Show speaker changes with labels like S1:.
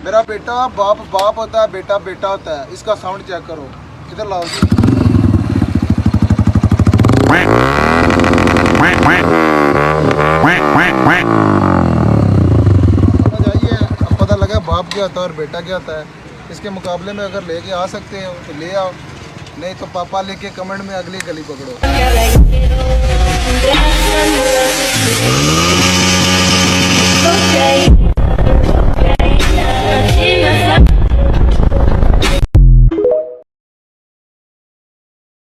S1: मेरा बेटा बाप बाप होता है, बेटा बेटा होता है। इसका साउंड चेक करो, किधर लाओ जी। समझ आइए, अब पता लगा बाप क्या होता है और बेटा क्या होता है। इसके मुकाबले में अगर लेके आ सकते हो तो ले आओ, नहीं तो पापा लेके कमेंट में अगली गली पकड़ो।